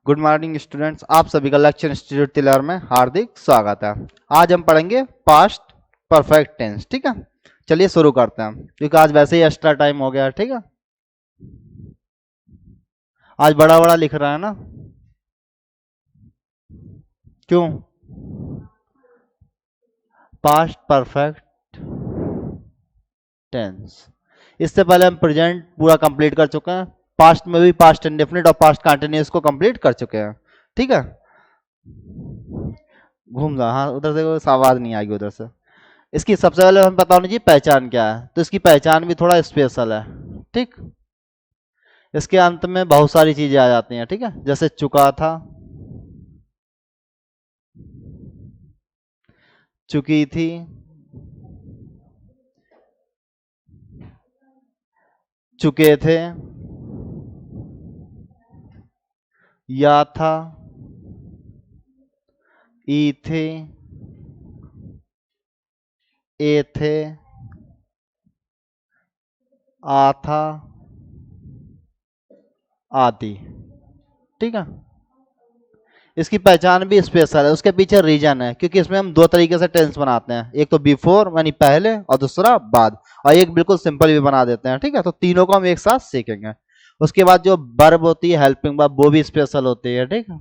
Good morning students, आप सभी का लेक्चर इंस्टीट्यूट तिलर में हार्दिक स्वागत है। आज हम पढ़ेंगे पास्ट परफेक्ट टेंस। ठीक है, चलिए शुरू करते हैं क्योंकि आज वैसे ही एक्स्ट्रा टाइम हो गया है। ठीक है, आज बड़ा बड़ा लिख रहा है ना, क्यों? पास्ट परफेक्ट टेंस, इससे पहले हम प्रेजेंट पूरा कंप्लीट कर चुके हैं। पास्ट में भी पास्ट इंडेफिनिट और पास्ट कंटिन्यूअस को कंप्लीट कर चुके हैं। ठीक है, घूम जा, हाँ उधर से आवाज नहीं आएगी उधर से। इसकी सबसे पहले हम बता दीजिए पहचान क्या है, तो इसकी पहचान भी थोड़ा स्पेशल है। ठीक, इसके अंत में बहुत सारी चीजें आ जाती हैं। ठीक है, जैसे चुका था, चुकी थी, चुके थे, या था, ई थे, ए थे, आ था, आदि। ठीक है, इसकी पहचान भी स्पेशल है। उसके पीछे रीजन है, क्योंकि इसमें हम दो तरीके से टेंस बनाते हैं, एक तो बिफोर यानी पहले और दूसरा बाद, और एक बिल्कुल सिंपल भी बना देते हैं। ठीक है, तो तीनों को हम एक साथ सीखेंगे। उसके बाद जो वर्ब होती है हेल्पिंग वर्ब, वो भी स्पेशल होती है। ठीक है,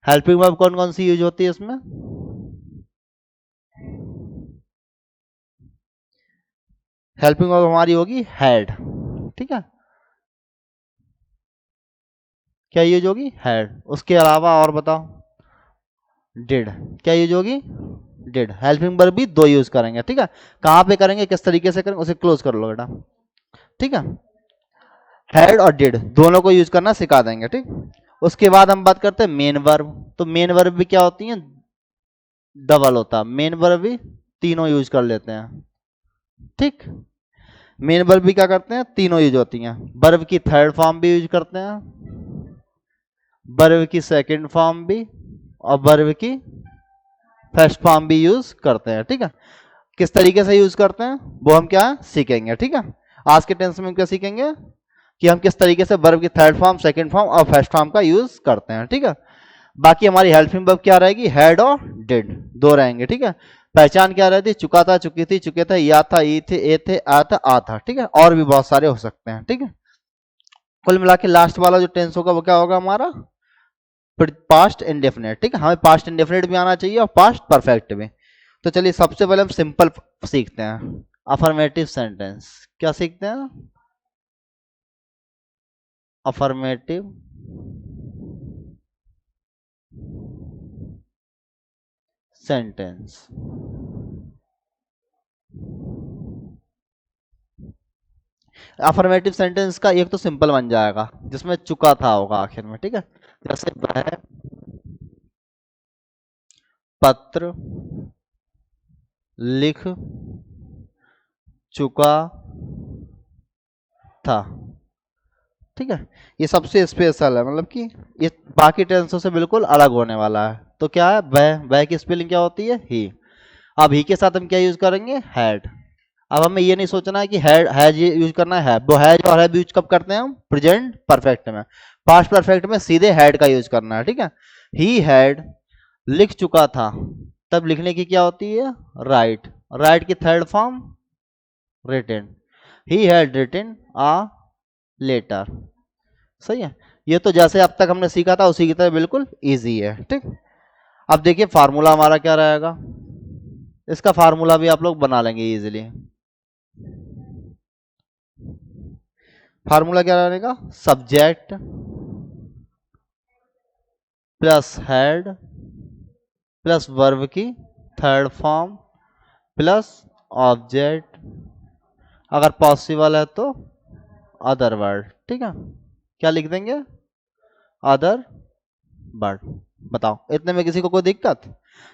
हेल्पिंग वर्ब कौन कौन सी यूज होती है इसमें? हेल्पिंग वर्ब हमारी होगी हैड। ठीक है, क्या यूज होगी? हैड। उसके अलावा और बताओ? डिड। क्या यूज होगी? डिड। हेल्पिंग वर्ब भी दो यूज करेंगे। ठीक है, कहाँ पे करेंगे, किस तरीके से करेंगे, उसे क्लोज कर लो बेटा। ठीक है, हैड और डिड दोनों को यूज करना सिखा देंगे। ठीक, उसके बाद हम बात करते हैं मेन वर्ब। तो मेन वर्ब भी क्या होती है? डबल होता है मेन वर्ब भी, तीनों यूज कर लेते हैं। ठीक, मेन वर्ब भी क्या करते हैं? तीनों यूज होती हैं। वर्ब की थर्ड फॉर्म भी यूज करते हैं, वर्ब की सेकंड फॉर्म भी, और वर्ब की फर्स्ट फॉर्म भी यूज करते हैं। ठीक है, किस तरीके से यूज करते हैं वो हम क्या सीखेंगे। ठीक है, आज के टेंस में हम क्या सीखेंगे कि हम किस तरीके से वर्ब की थर्ड फॉर्म, सेकंड फॉर्म और फर्स्ट फॉर्म का यूज करते हैं। ठीक है, बाकी हमारी हेल्पिंग वर्ब क्या रहेगी? हैड और डिड दो रहेंगे। ठीक है, पहचान क्या रहती है? चुका था, चुकी थी, चुके थे, या था, ई थे, ए थे, आ था, आ था। ठीक है, और भी बहुत सारे हो सकते हैं। ठीक है, कुल मिला के लास्ट वाला जो टेंस होगा वो क्या होगा हमारा? Past indefinite. ठीक है, हमें पास्ट इंडेफिनिट भी आना चाहिए और पास्ट परफेक्ट भी। तो चलिए सबसे पहले हम सिंपल सीखते हैं, अफर्मेटिव सेंटेंस। क्या सीखते हैं? Affirmative sentence. अफर्मेटिव सेंटेंस का एक तो सिंपल बन जाएगा जिसमें चुका था होगा आखिर में। ठीक है, जैसे वह पत्र लिख चुका था। ठीक है, ये सबसे स्पेशल है, मतलब कि ये बाकी टेंसों से बिल्कुल अलग होने वाला है। तो क्या है? वह की स्पेलिंग क्या होती है? ही। अब ही के साथ हम क्या यूज करेंगे? हैड। अब हमें ये नहीं सोचना है कि हैज यूज करना है, वो हैज और हैव यूज कब करते हैं हम? प्रेजेंट परफेक्ट में। पास्ट परफेक्ट में सीधे हैड का यूज करना है। ठीक है, ही हैड लिख चुका था, तब लिखने की क्या होती है? राइट। राइट की third form written. He had written a letter. सही है, ये तो जैसे अब तक हमने सीखा था उसी की तरह बिल्कुल इजी है। ठीक, अब देखिए फार्मूला हमारा क्या रहेगा। इसका फार्मूला भी आप लोग बना लेंगे इजीली। फार्मूला क्या रहेगा? Subject plus head plus verb की थर्ड फॉर्म प्लस ऑब्जेक्ट, अगर पॉसिबल है तो अदर वर्ड। ठीक है, क्या लिख देंगे? Other word. बताओ, इतने में किसी को कोई दिक्कत?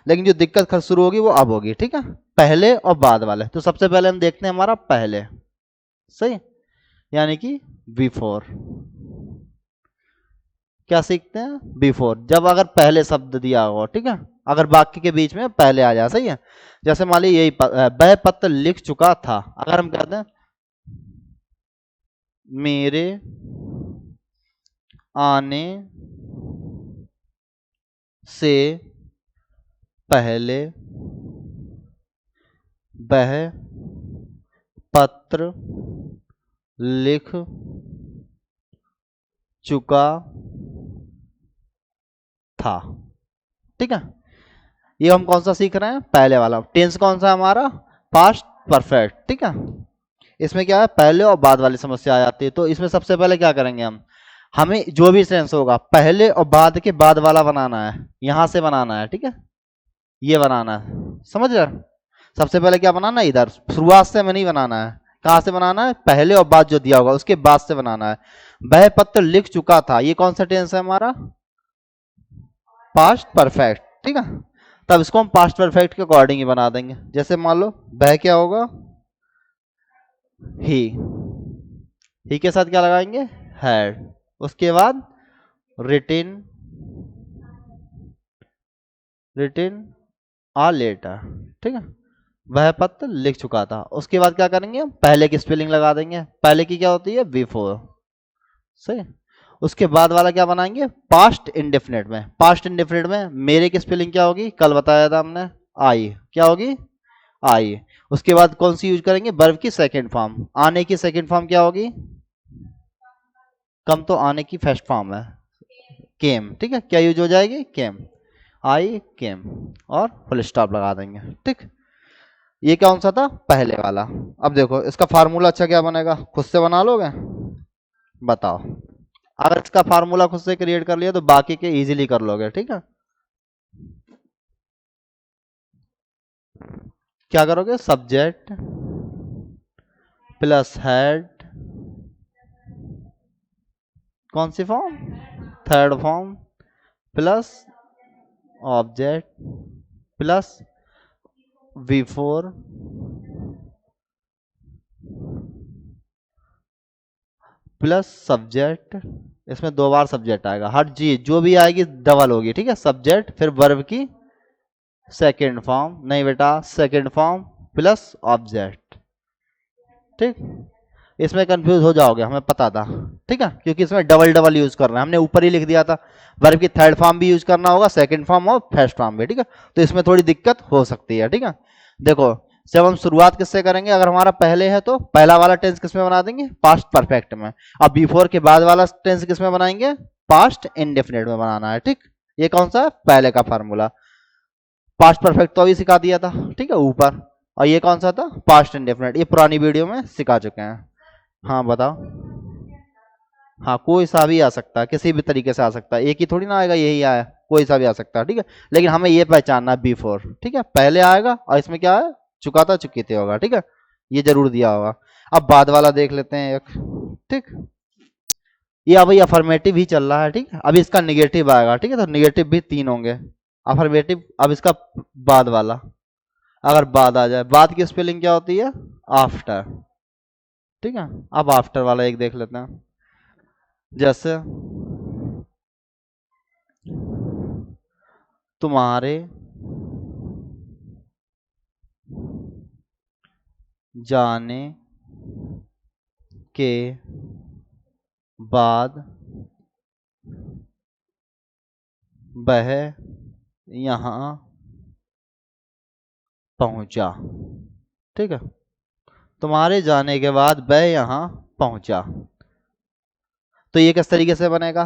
लेकिन जो दिक्कत शुरू होगी वो अब होगी। ठीक है, पहले और बाद वाले। तो सबसे पहले हम देखते हैं हमारा पहले। सही, यानी कि बिफोर। क्या सीखते हैं? बिफोर, जब अगर पहले शब्द दिया हो। ठीक है, अगर वाक्य के बीच में पहले आ जाए। सही है, जैसे मान लीजिए यही वह पत्र लिख चुका था, अगर हम कहते हैं मेरे आने से पहले वह पत्र लिख चुका था। ठीक है, ये हम कौन सा सीख रहे हैं, पहले वाला। टेंस कौन सा है हमारा, पास्ट परफेक्ट। ठीक है, इसमें क्या है, पहले और बाद वाली समस्या आ जाती है। तो इसमें सबसे पहले क्या करेंगे हम, हमें जो भी टेंस होगा पहले और बाद के बाद वाला बनाना है, यहां से बनाना है। ठीक है, ये बनाना है, समझ रहे। सबसे पहले क्या बनाना है, इधर शुरुआत से हमें नहीं बनाना है, कहां से बनाना है, पहले और बाद जो दिया होगा उसके बाद से बनाना है। वह पत्र लिख चुका था, ये कौन सा टेंस है हमारा, पास्ट परफेक्ट। ठीक है, तब इसको हम पास्ट परफेक्ट के अकॉर्डिंग ही बना देंगे। जैसे मान लो वह क्या होगा, ही के साथ क्या लगाएंगे, हैड। उसके बाद रिटिन, रिटिन आ लेटर। ठीक है, वह पत्र लिख चुका था। उसके बाद क्या करेंगे हम, पहले की स्पेलिंग लगा देंगे। पहले की क्या होती है, बिफोर। सही। उसके बाद वाला क्या बनाएंगे, पास्ट इंडेफिनिट में। पास्ट इंडेफिनिट में मेरे की स्पेलिंग क्या होगी, कल बताया था हमने, आई। क्या होगी, आई। उसके बाद कौन सी यूज करेंगे, वर्ब की सेकंड फॉर्म। आने की सेकंड फॉर्म क्या होगी, कम तो आने की फर्स्ट फॉर्म है, केम। ठीक है, क्या यूज हो जाएगी, केम, आई केम, और फुल स्टॉप लगा देंगे। ठीक, ये कौन सा था, पहले वाला। अब देखो इसका फार्मूला अच्छा क्या बनेगा, खुद से बना लोगे, बताओ। अगर इसका फार्मूला खुद से क्रिएट कर लिया तो बाकी के इजीली कर लोगे। ठीक है, क्या करोगे, सब्जेक्ट प्लस हेड, कौन सी form, third form, plus object plus before plus subject. इसमें दो बार सब्जेक्ट आएगा, हर चीज जो भी आएगी डबल होगी। ठीक है, सब्जेक्ट फिर वर्ब की सेकेंड फॉर्म, नहीं बेटा सेकेंड फॉर्म प्लस ऑब्जेक्ट। ठीक, इसमें कंफ्यूज हो जाओगे, हमें पता था। ठीक है, क्योंकि इसमें डबल डबल यूज कर रहे हैं, हमने ऊपर ही लिख दिया था। वर्ब की थर्ड फॉर्म भी यूज करना होगा, सेकंड फॉर्म और फर्स्ट फॉर्म भी। ठीक है, तो इसमें थोड़ी दिक्कत हो सकती है। ठीक है, देखो जब हम शुरुआत किससे करेंगे, अगर हमारा पहले है तो पहला वाला टेंस किस में बना देंगे, पास्ट परफेक्ट में। अब बिफोर के बाद वाला टेंस किस में बनाएंगे, पास्ट इंडेफिनिट में बनाना है। ठीक, ये कौन सा है, पहले का फार्मूला। पास्ट परफेक्ट तो अभी सिखा दिया था, ठीक है, ऊपर। और ये कौन सा था, पास्ट इंडेफिनिट, ये पुरानी वीडियो में सिखा चुके हैं। हाँ बताओ, हाँ कोई सा भी आ सकता है, किसी भी तरीके से आ सकता है, एक ही थोड़ी ना आएगा यही आया, कोई सा भी आ सकता है। ठीक है, लेकिन हमें ये पहचानना है बिफोर। ठीक है, पहले आएगा और इसमें क्या है, चुका था चुकी थे होगा। ठीक है, ये जरूर दिया होगा। अब बाद वाला देख लेते हैं एक। ठीक, ये अभी अफर्मेटिव ही चल रहा है। ठीक है, अभी इसका निगेटिव आएगा। ठीक है, तो निगेटिव भी तीन होंगे, अफर्मेटिव। अब इसका बाद वाला, अगर बाद आ जाए, बाद की स्पेलिंग क्या होती है, आफ्टर। ठीक है, अब आफ्टर वाला एक देख लेते हैं। जैसे तुम्हारे जाने के बाद वह यहाँ पहुंचा। ठीक है, तुम्हारे जाने के बाद वह यहाँ पहुंचा, तो ये किस तरीके से बनेगा,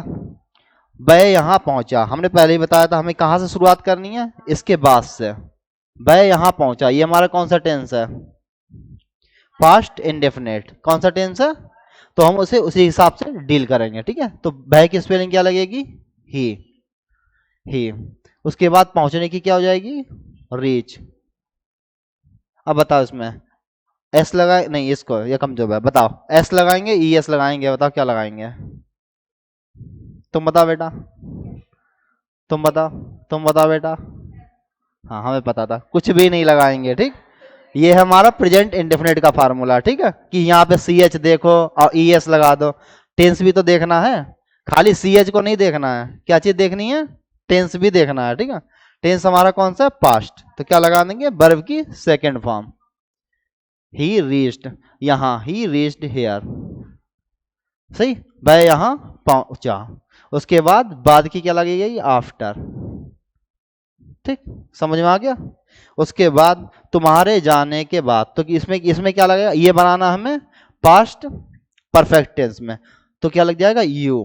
वह यहाँ पहुंचा। हमने पहले ही बताया था हमें कहाँ से शुरुआत करनी है, इसके बाद से। वह यहाँ पहुंचा, ये हमारा कौन सा टेंस है, पास्ट इंडेफिनिट। कौन सा टेंस है, तो हम उसे उसी हिसाब से डील करेंगे। ठीक है, तो वह की स्पेलिंग क्या लगेगी, ही। उसके बाद पहुंचने की क्या हो जाएगी, रीच। अब बताओ इसमें एस लगाए, नहीं इसको ये कमजोर है, बताओ एस लगाएंगे ई एस लगाएंगे, बताओ क्या लगाएंगे, तुम बताओ बेटा, तुम बताओ, तुम बताओ बेटा। हाँ हमें पता था, कुछ भी नहीं लगाएंगे। ठीक, ये है हमारा प्रेजेंट इंडेफिनिट का फार्मूला। ठीक है, कि यहाँ पे सी एच देखो और ई एस लगा दो, टेंस भी तो देखना है, खाली सी एच को नहीं देखना है, क्या चीज देखनी है, टेंस भी देखना है। ठीक है, टेंस हमारा कौन सा, पास्ट, तो क्या लगा देंगे, वर्ब की सेकेंड फॉर्म, ही रीच्ड, यहाँ ही रीच्ड हेयर। सही, वह यहाँ पहुंचा। उसके बाद की क्या लगेगी, आफ्टर। ठीक, समझ में आ गया। उसके बाद तुम्हारे जाने के बाद, तो इसमें इसमें क्या लगेगा, ये बनाना हमें पास्ट परफेक्ट टेंस में, तो क्या लग जाएगा यू।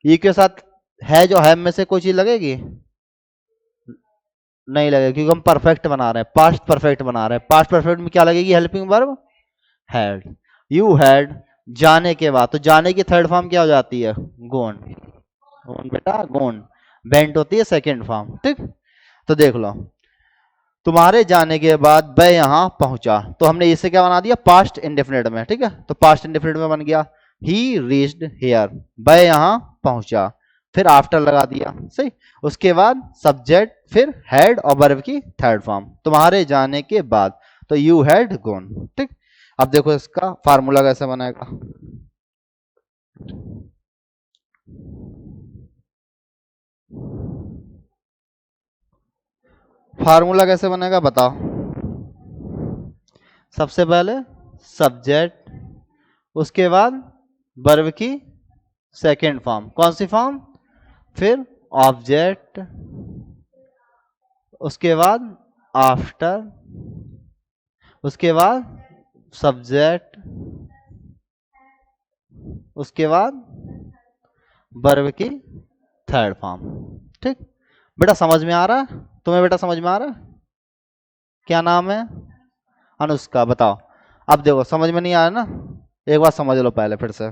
यू के साथ है जो है में से कोई चीज लगेगी, नहीं लगेगी, क्योंकि हम परफेक्ट बना रहे हैं, पास्ट परफेक्ट बना रहे हैं। पास्ट परफेक्ट में क्या लगेगी, helping verb had. You had, जाने के बाद, तो जाने की थर्ड फॉर्म क्या हो जाती है, गोन। गोन बेटा गोन। बेंट होती है सेकंड फॉर्म। ठीक, तो देख लो, तुम्हारे जाने के बाद वह यहां पहुंचा, तो हमने इसे क्या बना दिया, पास्ट इंडेफिनिट में। ठीक है, तो पास्ट इंडेफिनिट में बन गया ही रीच्ड हियर, वह यहां पहुंचा, फिर आफ्टर लगा दिया, सही। उसके बाद सब्जेक्ट, फिर हैड और वर्ब की थर्ड फॉर्म, तुम्हारे जाने के बाद, तो यू हैड गॉन। ठीक, अब देखो इसका फार्मूला कैसे बनेगा। फार्मूला कैसे बनेगा बताओ। सबसे पहले सब्जेक्ट, उसके बाद वर्ब की सेकेंड फॉर्म, कौन सी फॉर्म, फिर ऑब्जेक्ट, उसके बाद आफ्टर, उसके बाद सब्जेक्ट, उसके बाद वर्ब की थर्ड फॉर्म। ठीक, बेटा समझ में आ रहा है तुम्हें, बेटा समझ में आ रहा है। क्या नाम है, अनुष्का, बताओ। अब देखो समझ में नहीं आया ना, एक बार समझ लो पहले फिर से।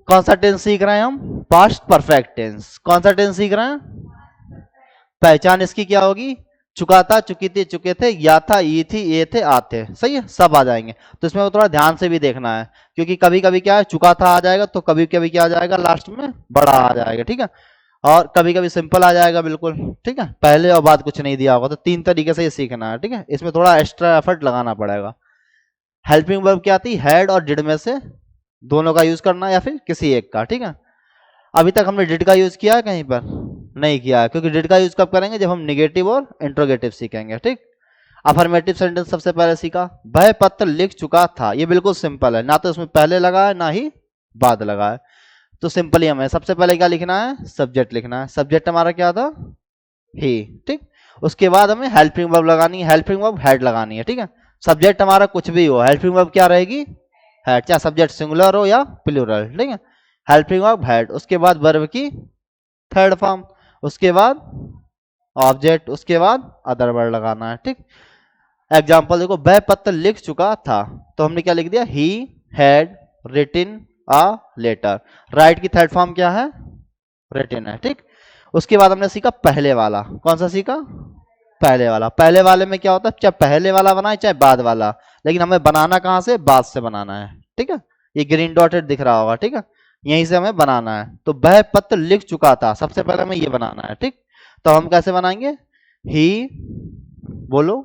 कौन सा टेंस सीख रहे हैं हम, पास्ट परफेक्ट टेंस। कौन सा टेंस सीख रहे हैं, पहचान इसकी क्या होगी, चुका था, चुकी थी, चुके थे, या था, ये थी, ये थे, आते, सही है, सब आ जाएंगे। तो इसमें थोड़ा ध्यान से भी देखना है, क्योंकि कभी कभी क्या है, चुका था आ जाएगा, तो कभी कभी क्या आ जाएगा, लास्ट में बड़ा आ जाएगा। ठीक है, और कभी कभी सिंपल आ जाएगा बिल्कुल। ठीक है, पहले और बाद कुछ नहीं दिया होगा, तो तीन तरीके से ये सीखना है। ठीक है, इसमें थोड़ा एक्स्ट्रा एफर्ट लगाना पड़ेगा। हेल्पिंग वर्ब क्या आती, हैड और डिड में से दोनों का यूज करना, या फिर किसी एक का। ठीक है, अभी तक हमने डिड का यूज किया है कहीं पर, नहीं किया है, क्योंकि डिड का यूज कब करेंगे, जब हम निगेटिव और इंट्रोगेटिव सीखेंगे। ठीक, अफर्मेटिव सेंटेंस सबसे पहले सीखा, वह पत्र लिख चुका था, ये बिल्कुल सिंपल है, ना तो उसमें पहले लगा है ना ही बाद लगा है, तो सिंपली हमें सबसे पहले क्या लिखना है, सब्जेक्ट लिखना है। सब्जेक्ट हमारा क्या था, ही। ठीक, उसके बाद हमें हेल्पिंग वर्ब लगानी है, हेल्पिंग वर्ब हैड लगानी है। ठीक है, सब्जेक्ट हमारा कुछ भी हो, हेल्पिंग वर्ब क्या रहेगी, हैड, चाहे सब्जेक्ट सिंगुलर हो या प्लूरल। ठीक है, हेल्पिंग वर्ब हैड, उसके बाद वर्ब की थर्ड फॉर्म, उसके बाद ऑब्जेक्ट, उसके बाद अदर वर्ड लगाना है। ठीक, एग्जाम्पल देखो, वह पत्र लिख चुका था, तो हमने क्या लिख दिया, he had written a letter. Right की थर्ड फॉर्म क्या है, रिटिन है। ठीक, उसके बाद हमने सीखा पहले वाला, कौन सा सीखा, पहले वाला। पहले वाले में क्या होता है, चाहे पहले वाला बनाए चाहे बाद वाला, लेकिन हमें बनाना कहाँ से, बाद से बनाना है। ठीक है, ये ग्रीन डॉटेड दिख रहा होगा। ठीक है, यहीं से हमें बनाना है। तो वह पत्र लिख चुका था, सबसे पहले हमें ये बनाना है। ठीक, तो हम कैसे बनाएंगे, ही, बोलो,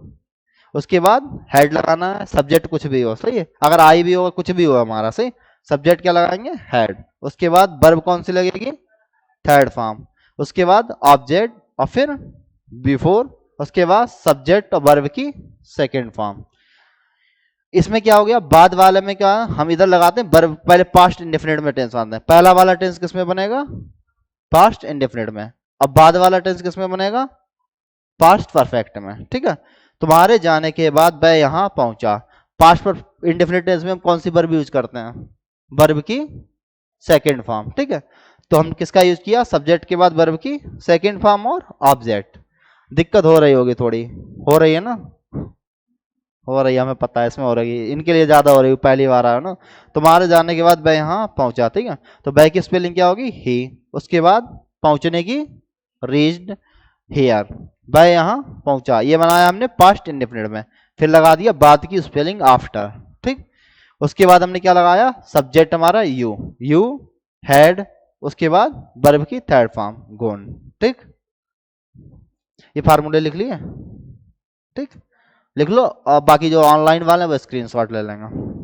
उसके बाद हेड लगाना है, सब्जेक्ट कुछ भी हो, सही है, अगर आई भी होगा कुछ भी हो हमारा, सही। सब्जेक्ट क्या लगाएंगे, हेड, उसके बाद वर्ब कौन सी लगेगी, थर्ड फॉर्म, उसके बाद ऑब्जेक्ट, और फिर बिफोर, उसके बाद सब्जेक्ट और वर्ब की सेकेंड फॉर्म। इसमें क्या हो गया, बाद वाले में क्या हम इधर लगाते हैं वर्ब, पहले पास्ट इंडेफिनिट में टेंस आते हैं। पहला वाला टेंस किस में बनेगा, पास्ट इंडेफिनिट में, अब बाद वाला टेंस किस में बनेगा, पास्ट परफेक्ट में। ठीक है, तुम्हारे जाने के बाद वह यहां पहुंचा, पास्ट पर इंडेफिनिट टेंस में हम कौन सी वर्ब यूज करते हैं, वर्ब की सेकेंड फॉर्म। ठीक है, तो हम किसका यूज किया, सब्जेक्ट के बाद वर्ब की सेकेंड फॉर्म और ऑब्जेक्ट। दिक्कत हो रही होगी थोड़ी, हो रही है ना, हो रही है, हमें पता है इसमें हो रही है, इनके लिए ज्यादा हो रही है, पहली बार आया ना। तुम्हारे जाने के बाद वह यहाँ पहुंचा। ठीक है, तो वह की स्पेलिंग क्या होगी, ही, उसके बाद पहुंचने की, रीच्ड हियर, वह यहाँ पहुंचा, ये बनाया हमने पास्ट इंडेफिनिट में, फिर लगा दिया बाद की स्पेलिंग आफ्टर। ठीक, उसके बाद हमने क्या लगाया, सब्जेक्ट हमारा यू, यू हैड, उसके बाद वर्ब की थर्ड फॉर्म गोन। ठीक, ये फार्मूले लिख लिए, ठीक, लिख लो, और बाकी जो ऑनलाइन वाले हैं वो स्क्रीनशॉट ले लेंगे।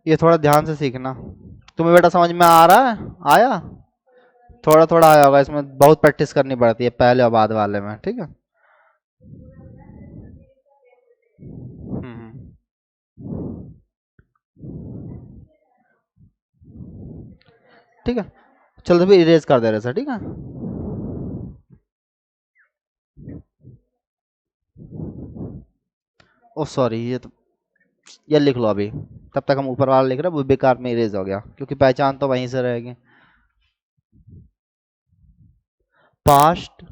ये थोड़ा ध्यान से सीखना। तुम्हें बेटा समझ में आ रहा है? आया? थोड़ा थोड़ा आया होगा, इसमें बहुत प्रैक्टिस करनी पड़ती है पहले और बाद वाले में, ठीक है। हम्म। ठीक है, चलो तो फिर इरेज कर दे रहे सर, ठीक है। ओ सॉरी, ये लिख लो अभी, तब तक हम ऊपर वाला लिख रहे हैं, वो बेकार में इरेज हो गया क्योंकि पहचान तो वहीं से रहेगी। Past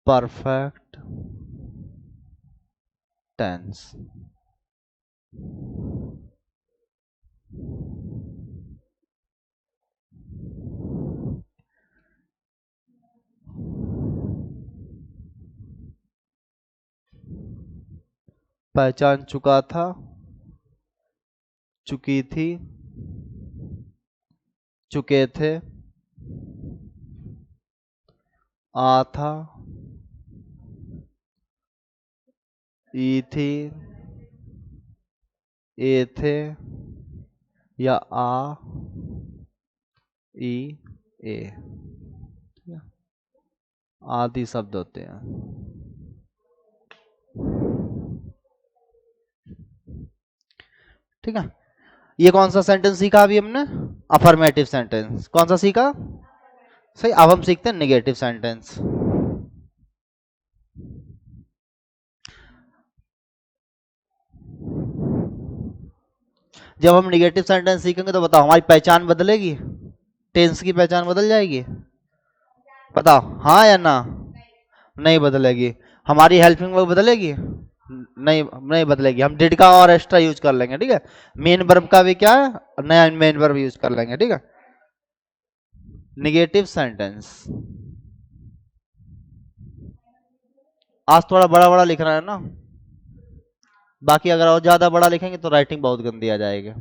perfect tense. पहचान चुका था, चुकी थी, चुके थे, आ था, ई थी, ए थे, या आ, ई, ए, आदि शब्द होते हैं। ठीक है, ये कौन सा सेंटेंस सीखा अभी हमने? Affirmative sentence. कौन सा सीखा? सही। अब हम सीखते हैं नेगेटिव सेंटेंस। जब हम नेगेटिव सेंटेंस सीखेंगे तो बताओ हमारी पहचान बदलेगी? टेंस की पहचान बदल जाएगी? बताओ हाँ या ना? नहीं बदलेगी। हमारी हेल्पिंग वर्ब बदलेगी? नहीं, नहीं बदलेगी। हम डिड का और एक्स्ट्रा यूज कर लेंगे, ठीक है। मेन वर्ब का भी क्या है, नया मेन वर्ब यूज कर लेंगे, ठीक है। नेगेटिव सेंटेंस आज थोड़ा बड़ा बड़ा लिख रहा है ना, बाकी अगर और ज्यादा बड़ा लिखेंगे तो राइटिंग बहुत गंदी आ जाएगी,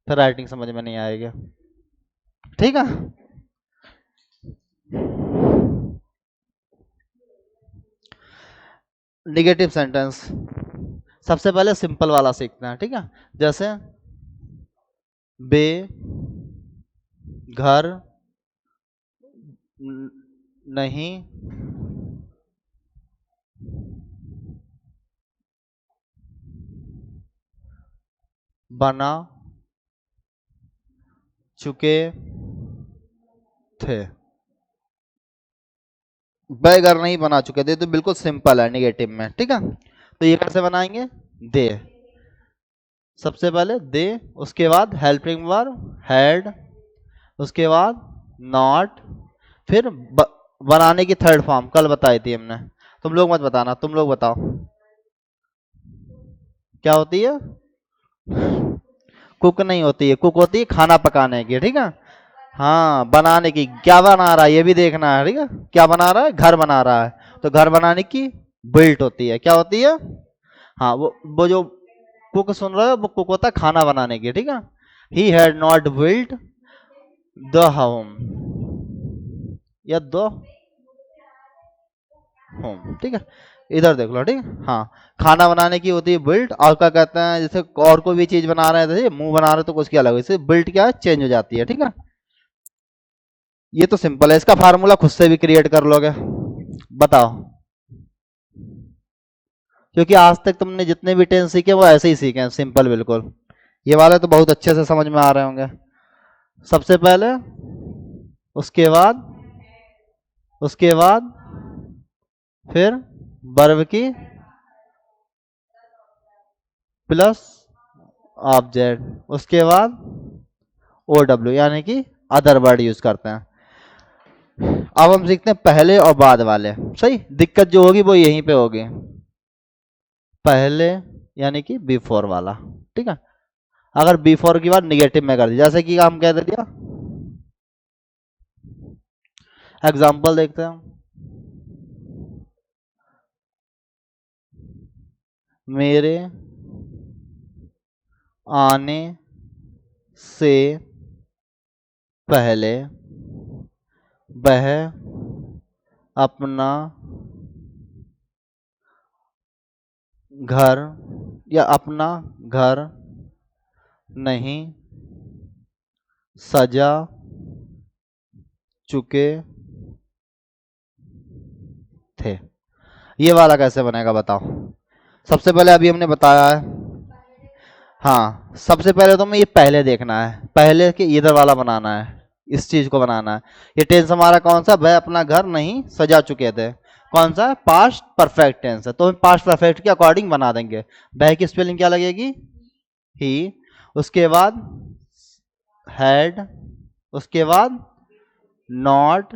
फिर राइटिंग समझ में नहीं आएगी, ठीक है। नेगेटिव सेंटेंस सबसे पहले सिंपल वाला सीखते हैं, ठीक है। जैसे बे घर नहीं बना चुके थे। बैगर नहीं बना चुके थे, तो बिल्कुल सिंपल है नेगेटिव में, ठीक है। तो ये कैसे बनाएंगे? दे, सबसे पहले दे, उसके बाद हेल्पिंग वर्ब हैड, उसके बाद नॉट, फिर बनाने की थर्ड फॉर्म कल बताई थी हमने। तुम लोग मत बताना, तुम लोग बताओ क्या होती है? कुक नहीं होती है, कुक होती है खाना पकाने की, ठीक है। हाँ, बनाने की। क्या बना रहा है ये भी देखना है, ठीक है। क्या बना रहा है? घर बना रहा है, तो घर बनाने की बिल्ट होती है। क्या होती है? हाँ, वो जो कुक सुन रहे हो, वो कुक होता है खाना बनाने की, ठीक है। He had not built the home, या द होम, ठीक है। इधर देख लो, ठीक है। हाँ, खाना बनाने की होती है बिल्ट, और क्या कहते हैं, जैसे और कोई भी चीज बना रहे हैं, जैसे मुंह बना रहे हो तो उसकी अलग है, इससे बिल्ट क्या है, चेंज हो जाती है, ठीक है। ये तो सिंपल है, इसका फार्मूला खुद से भी क्रिएट कर लोगे, बताओ। क्योंकि आज तक तुमने जितने भी टेंस सीखे वो ऐसे ही सीखे हैं, सिंपल बिल्कुल। ये वाले तो बहुत अच्छे से समझ में आ रहे होंगे। सबसे पहले, उसके बाद, उसके बाद फिर वर्ब की प्लस ऑब्जेक्ट, उसके बाद ओ डब्ल्यू, यानी कि अदर वर्ड यूज करते हैं। अब हम सीखते हैं पहले और बाद वाले। सही, दिक्कत जो होगी वो यहीं पे होगी, पहले यानी कि बिफोर वाला, ठीक है। अगर बिफोर की बात निगेटिव में कर दी, जैसे कि हम कह दिया, एग्जाम्पल देखते हैं। मेरे आने से पहले वह अपना घर, या अपना घर नहीं सजा चुके थे। ये वाला कैसे बनेगा बताओ। सबसे पहले अभी हमने बताया है, हाँ सबसे पहले तो हमें ये पहले देखना है, पहले के इधर वाला बनाना है, इस चीज को बनाना है। ये टेंस हमारा कौन सा, वह अपना घर नहीं सजा चुके थे, कौन सा, पास्ट परफेक्ट टेंस है, तो हम पास्ट परफेक्ट के अकॉर्डिंग बना देंगे। वह की स्पेलिंग क्या लगेगी, ही, उसके बाद हैड, उसके बाद नॉट,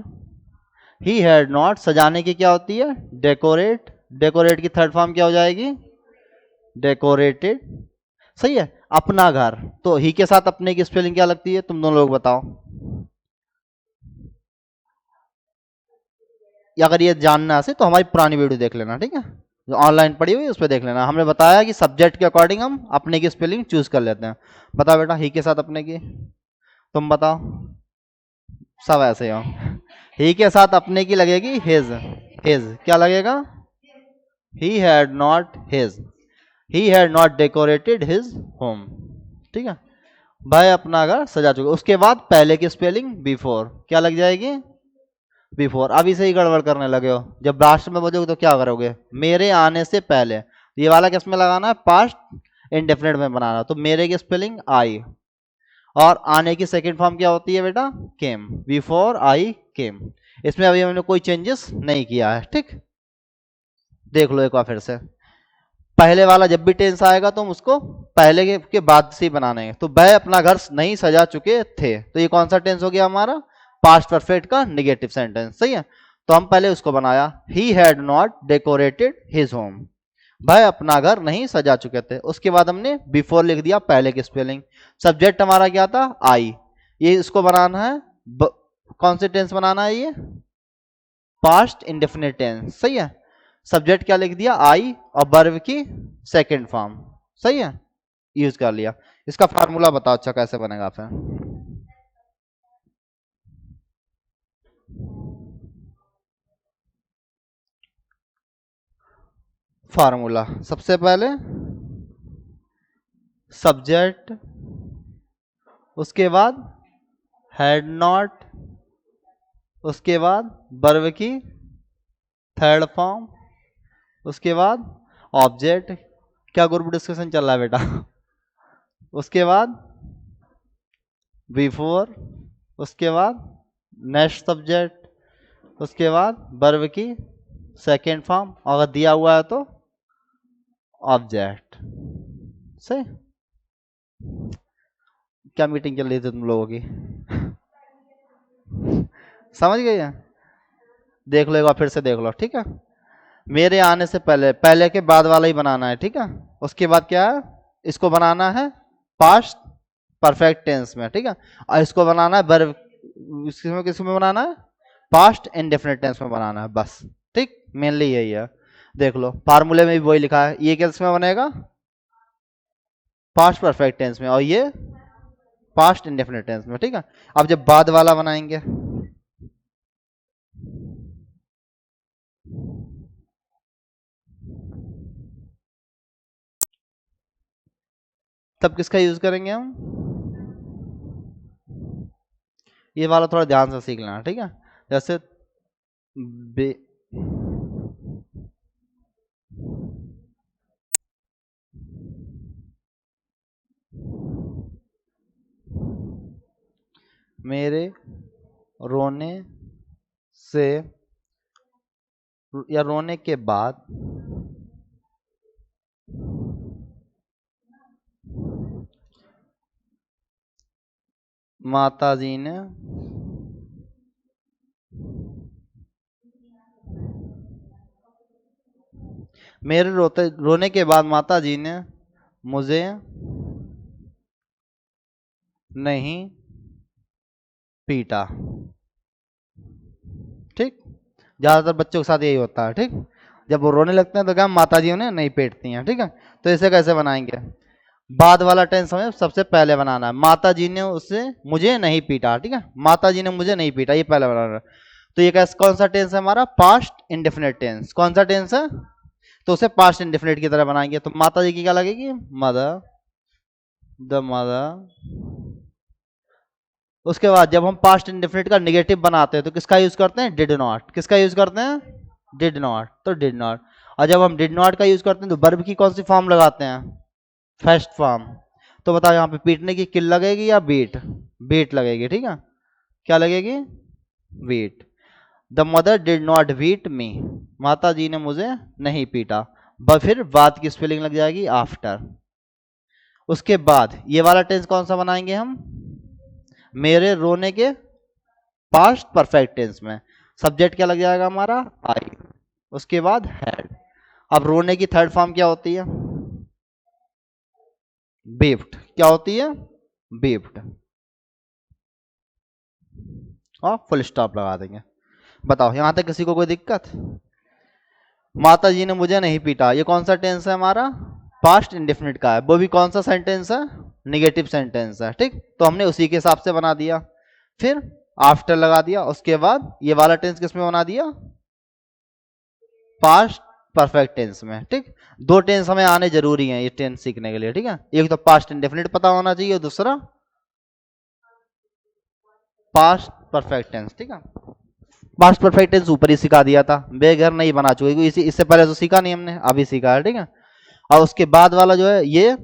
ही हैड नॉट, सजाने की क्या होती है, डेकोरेट, डेकोरेट की थर्ड फॉर्म क्या हो जाएगी, डेकोरेटेड, सही है। अपना घर, तो ही के साथ अपने की स्पेलिंग क्या लगती है, तुम दोनों लोग बताओ। या अगर ये जानना है तो हमारी पुरानी वीडियो देख लेना, ठीक है, जो ऑनलाइन पड़ी हुई है उस पर देख लेना। हमने बताया कि सब्जेक्ट के अकॉर्डिंग हम अपने की स्पेलिंग चूज कर लेते हैं। बताओ बेटा, ही के साथ अपने की, तुम बताओ, सब ऐसे ही हो। ही के साथ अपने की लगेगी हिज, हिज क्या लगेगा, he had not his, he had not decorated his home, ठीक है, भाई अपना घर सजा चुके। उसके बाद पहले की स्पेलिंग बिफोर क्या लग जाएगी, बिफोर। अब इसे ही गड़बड़ करने लगे हो, जब लास्ट में बचोगे तो क्या करोगे, मेरे आने से पहले, ये वाला किस में लगाना है, पास्ट इंडेफिनिट में बनाना, तो मेरे की स्पेलिंग आई, और आने की सेकंड फॉर्म क्या होती है बेटा, केम, बिफोर आई केम। इसमें अभी हमने कोई चेंजेस नहीं किया है, ठीक, देख लो एक बार फिर से। पहले वाला जब भी टेंस आएगा तो हम उसको पहले के बाद से ही बनाने हैं। तो वह अपना घर नहीं सजा चुके थे, तो ये कौन सा टेंस हो गया हमारा, पास्ट परफेक्ट का निगेटिव सेंटेंस, सही है। तो हम पहले उसको बनाया, he had not decorated his home, वह अपना घर नहीं सजा चुके थे। उसके बाद हमने बिफोर लिख दिया पहले की स्पेलिंग। सब्जेक्ट हमारा क्या था, आई, ये इसको बनाना है कौन से टेंस बनाना है, ये पास्ट इंडेफिनिट टेंस, सही है। सब्जेक्ट क्या लिख दिया, आई, और वर्ब की सेकंड फॉर्म, सही है, यूज कर लिया। इसका फार्मूला बताओ अच्छा कैसे बनेगा फिर। फार्मूला सबसे पहले सब्जेक्ट, उसके बाद हैड नॉट, उसके बाद वर्ब की थर्ड फॉर्म, उसके बाद ऑब्जेक्ट, क्या ग्रुप डिस्कशन चल रहा है बेटा उसके बाद बिफोर, उसके बाद नेक्स्ट सब्जेक्ट, उसके बाद वर्ब की सेकेंड फॉर्म, अगर दिया हुआ है तो ऑब्जेक्ट, सही। क्या मीटिंग चल रही थी तुम लोगों की समझ गए हैं? देख लो एक बार फिर से देख लो, ठीक है। मेरे आने से पहले, पहले के बाद वाला ही बनाना है, ठीक है। उसके बाद क्या है, इसको बनाना है पास्ट परफेक्ट टेंस में, ठीक है, और इसको बनाना है वर्ब, किसमें किसमें बनाना है, पास्ट इंडेफिनिट टेंस में बनाना है, बस, ठीक, मेनली यही है। देख लो फार्मूले में भी वही लिखा है, ये किस में बनेगा, पास्ट परफेक्ट टेंस में, और ये पास्ट इंडेफिनिट टेंस में, ठीक है। अब जब बाद वाला बनाएंगे, तब किसका यूज करेंगे हम, ये वाला थोड़ा ध्यान से सीख लेना, ठीक है। जैसे बे, मेरे रोने से या रोने के बाद माताजी ने मेरे रोने के बाद माताजी ने मुझे नहीं पीटा, ठीक, ज्यादातर बच्चों के साथ यही होता है, ठीक, जब वो रोने लगते हैं तो क्या माता जी उन्हें नहीं पीटती हैं, ठीक है। तो इसे कैसे बनाएंगे, बाद वाला टेंस हमें सबसे पहले बनाना है, माता जी ने उससे मुझे नहीं पीटा, ठीक है, माता जी ने मुझे नहीं पीटा, ये पहले बनाना है। तो ये कैसे, कौन सा टेंस है हमारा, पास्ट इंडेफिनिट टेंस, कौन सा टेंस है, तो उसे पास्ट इंडेफिनिट की तरह बनाएंगे। तो माता जी की क्या लगेगी, मदर, द मदर। उसके बाद जब हम पास्ट इंडेफिनिट का नेगेटिव बनाते हैं तो किसका यूज करते हैं? Did not. किसका यूज करते हैं? Did not. तो डिड नॉट। और जब हम डिड नॉट का यूज करते हैं तो वर्ब की कौन सी फॉर्म लगाते हैं? First form. तो बताओ यहाँ पे पीटने की किल लगेगी या बीट? बीट लगेगी, ठीक है। क्या लगेगी? Beat. The mother did not beat me. माता जी ने मुझे नहीं पीटा। फिर बाद की स्पेलिंग लग जाएगी आफ्टर। उसके बाद ये वाला टेंस कौन सा बनाएंगे हम? मेरे रोने के पास्ट परफेक्ट टेंस में सब्जेक्ट क्या लग जाएगा हमारा? आई। उसके बाद हैड। अब रोने की थर्ड फॉर्म क्या होती है? बेफ्ट। क्या होती है? बेफ्ट। और फुल स्टॉप लगा देंगे। बताओ यहां तक किसी को कोई दिक्कत? माता जी ने मुझे नहीं पीटा, ये कौन सा टेंस है हमारा? पास्ट इंडेफिनिट का है। वो भी कौन सा सेंटेंस है? निगेटिव सेंटेंस है, ठीक। तो हमने उसी के हिसाब से बना दिया। फिर आफ्टर लगा दिया। उसके बाद ये वाला टेंस किस में बना दिया? पास्ट परफेक्ट टेंस में, ठीक। दो टेंस हमें आने जरूरी हैं ये टेंस सीखने के लिए, ठीक है। एक तो पास्ट इंडेफिनिट पता होना चाहिए, दूसरा पास्ट परफेक्ट टेंस, ठीक है। पास्ट परफेक्ट टेंस ऊपर ही सिखा दिया था, बेघर नहीं बना चुके, क्योंकि इससे पहले तो सीखा नहीं हमने, अभी सीखा है, ठीक है। और उसके बाद वाला जो है ये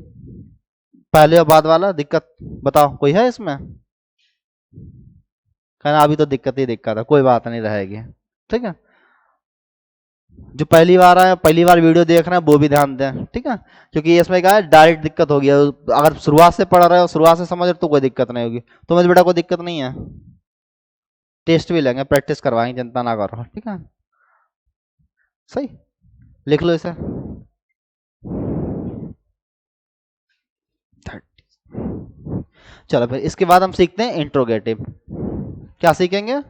पहले और बाद वाला दिक्कत बताओ कोई है इसमें? कहना अभी तो दिक्कत ही दिक्कत है, कोई बात नहीं रहेगी, ठीक है। जो पहली बार आए, पहली बार वीडियो देख रहे हैं वो भी ध्यान दें, ठीक है। क्योंकि इसमें क्या है, डायरेक्ट दिक्कत होगी। अगर शुरुआत से पढ़ रहे हो, शुरुआत से समझ रहे हो तो कोई दिक्कत नहीं होगी। तो मुझे बेटा कोई दिक्कत नहीं है। टेस्ट भी लेंगे, प्रैक्टिस करवाएंगे, चिंता ना करो, ठीक है। सही। लिख लो इसे। 30। चलो फिर इसके बाद हम सीखते हैं इंट्रोगेटिव। क्या सीखेंगे?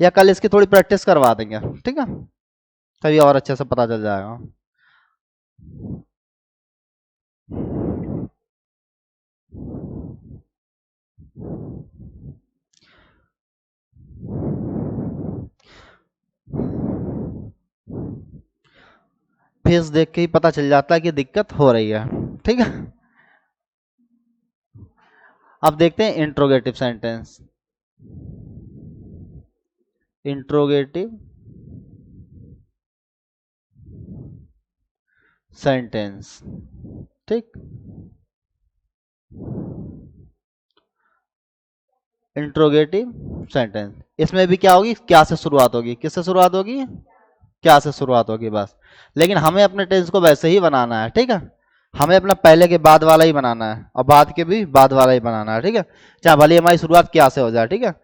या कल इसकी थोड़ी प्रैक्टिस करवा देंगे, ठीक है। तभी और अच्छे से पता चल जाएगा। फेस देख के ही पता चल जाता है कि दिक्कत हो रही है, ठीक है। अब देखते हैं इंट्रोगेटिव सेंटेंस। इंट्रोगेटिव सेंटेंस, ठीक। इंट्रोगेटिव सेंटेंस, इसमें भी क्या होगी? क्या से शुरुआत होगी? किससे शुरुआत होगी? क्या से शुरुआत होगी, बस। लेकिन हमें अपने टेंस को वैसे ही बनाना है, ठीक है। हमें अपना पहले के बाद वाला ही बनाना है और बाद के भी बाद वाला ही बनाना है, ठीक है। चाहे भले हमारी शुरुआत क्या से हो जाए, ठीक है।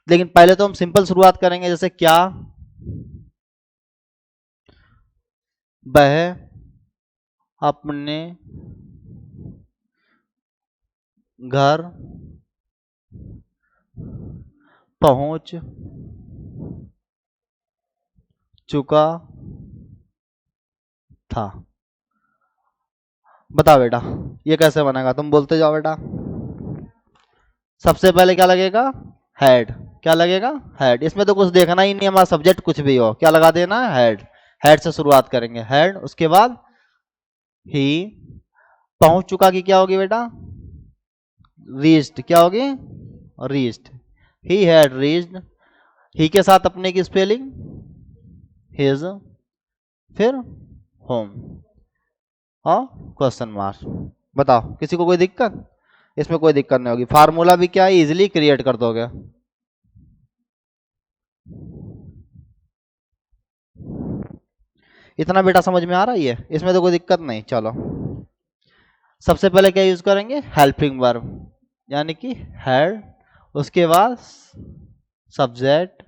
लेकिन पहले तो हम सिंपल शुरुआत करेंगे, जैसे क्या वह अपने घर पहुंच चुका था। बताओ बेटा ये कैसे बनेगा, तुम बोलते जाओ बेटा। सबसे पहले क्या लगेगा? हेड। क्या लगेगा? हेड। इसमें तो कुछ देखना ही नहीं, हमारा सब्जेक्ट कुछ भी हो, क्या लगा देना है? हेड। हेड से शुरुआत करेंगे, हेड। उसके बाद ही। पहुंच चुका की क्या होगी बेटा? रीच्ड। क्या होगी? Reached. He had reached. He के साथ अपने की स्पेलिंग हिज। फिर होम और क्वेश्चन मार्क। बताओ किसी को कोई दिक्कत? इसमें कोई दिक्कत नहीं होगी, फार्मूला भी क्या है, इजिली क्रिएट कर दोगे। इतना बेटा समझ में आ रहा है? इसमें तो कोई दिक्कत नहीं। चलो सबसे पहले क्या यूज करेंगे? हेल्पिंग वर्ब, यानी कि हैड। उसके बाद सब्जेक्ट,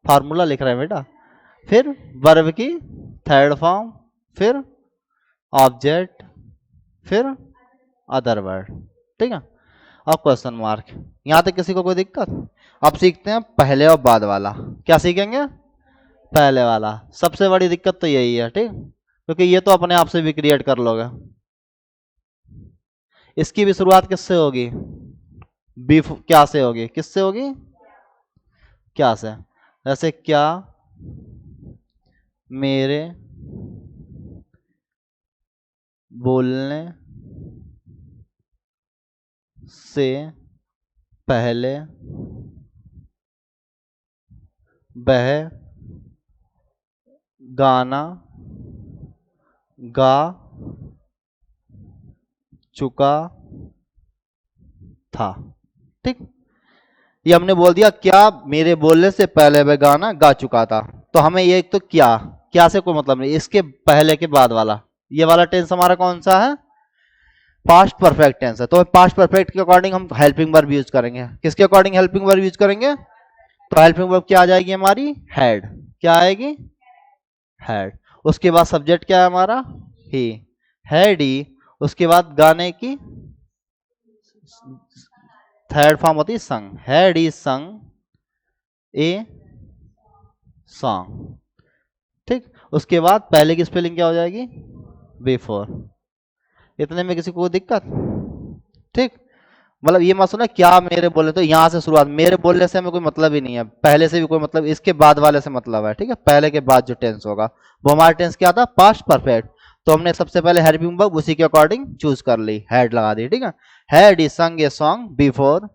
फार्मूला लिख रहे हैं बेटा। फिर वर्ब की थर्ड फॉर्म, फिर ऑब्जेक्ट, फिर अदर वर्ड, ठीक है। और क्वेश्चन मार्क। यहां तक किसी को कोई दिक्कत? अब सीखते हैं पहले और बाद वाला। क्या सीखेंगे? पहले वाला। सबसे बड़ी दिक्कत तो यही है, ठीक, क्योंकि ये तो अपने आप से भी क्रिएट कर लोगे। इसकी भी शुरुआत किससे होगी? बीफ क्या से होगी? किससे होगी? क्या से। जैसे क्या मेरे बोलने से पहले वह गाना गा चुका था। ठीक, ये हमने बोल दिया क्या मेरे बोलने से पहले वह गाना गा चुका था। तो हमें ये तो क्या क्या से कोई मतलब नहीं, इसके पहले के बाद वाला ये वाला टेंस हमारा कौन सा है? पास्ट परफेक्ट टेंस है। तो पास्ट परफेक्ट के अकॉर्डिंग हम हेल्पिंग वर्ब यूज करेंगे। किसके अकॉर्डिंग हेल्पिंग वर्ब यूज करेंगे? तो हेल्पिंग वर्ब क्या आ जाएगी हमारी? हैड। क्या आएगी? हैड। उसके बाद सब्जेक्ट क्या है हमारा? ही। Had he. उसके बाद गाने की थर्ड फॉर्म होती है संग। हैड ही संग ए सॉन्ग। ठीक, उसके बाद पहले की स्पेलिंग क्या हो जाएगी? बिफोर। इतने में किसी को दिक्कत? ठीक, मतलब ये मत सुना क्या मेरे बोले, तो यहां से शुरुआत, मेरे बोलने से हमें कोई मतलब ही नहीं है, पहले से भी कोई मतलब, इसके बाद वाले से मतलब है। ठीक है, पहले के बाद जो टेंस होगा वो हमारा टेंस क्या था? Past perfect. तो हमने सबसे पहले हेल्पिंग वर्ब उसी के अकॉर्डिंग चूज कर ली, हैड लगा दी। ठीक है, हैड ही संग ए सॉन्ग बिफोर,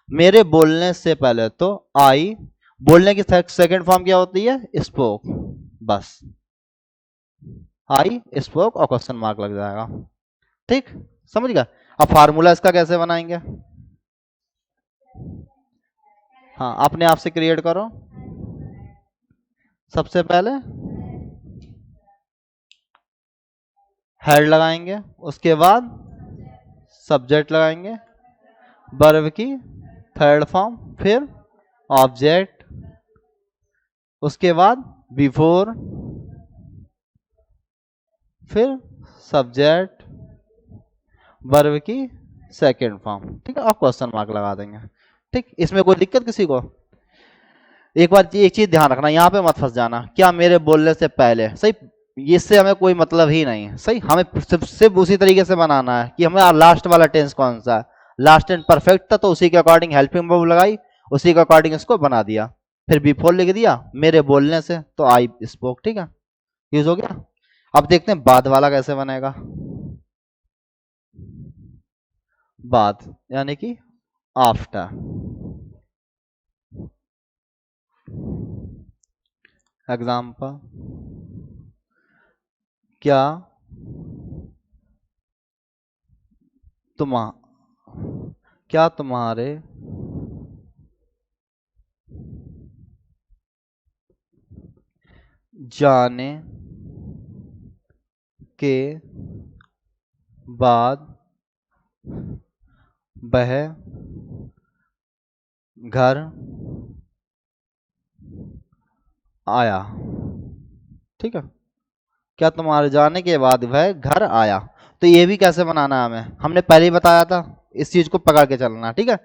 मेरे बोलने से पहले। तो आई, बोलने की सेकंड फॉर्म क्या होती है? स्पोक। बस आई स्पोक और क्वेश्चन मार्क लग जाएगा। ठीक, समझ गया? अब फार्मूला इसका कैसे बनाएंगे? हाँ, अपने आप से क्रिएट करो। सबसे पहले हेड लगाएंगे, उसके बाद सब्जेक्ट लगाएंगे, वर्ब की थर्ड फॉर्म, फिर ऑब्जेक्ट, उसके बाद बिफोर, फिर सब्जेक्ट, वर्ब की सेकेंड फॉर्म। ठीक है, और क्वेश्चन मार्क लगा देंगे। ठीक, इसमें कोई दिक्कत किसी को? एक बार एक चीज ध्यान रखना, यहाँ पे मत फंस जाना क्या मेरे बोलने से पहले। सही, इससे हमें कोई मतलब ही नहीं है। सही, हमें सिर्फ उसी तरीके से बनाना है कि हमें लास्ट वाला टेंस कौन सा है, लास्ट एंड परफेक्ट था तो उसी के अकॉर्डिंग हेल्पिंग वर्ब लगाई, उसी के अकॉर्डिंग इसको बना दिया, फिर बिफोर लिख दिया मेरे बोलने से, तो आई स्पोक। ठीक है, यूज हो गया। अब देखते हैं बाद वाला कैसे बनेगा। बाद यानी कि आफ्टर। एग्जाम्पल, क्या तुम क्या तुम्हारे जाने के बाद वह घर आया? ठीक है, क्या तुम्हारे जाने के बाद वह घर आया। तो ये भी कैसे बनाना है हमें, हमने पहले ही बताया था, इस चीज को पकड़ के चलना। ठीक है,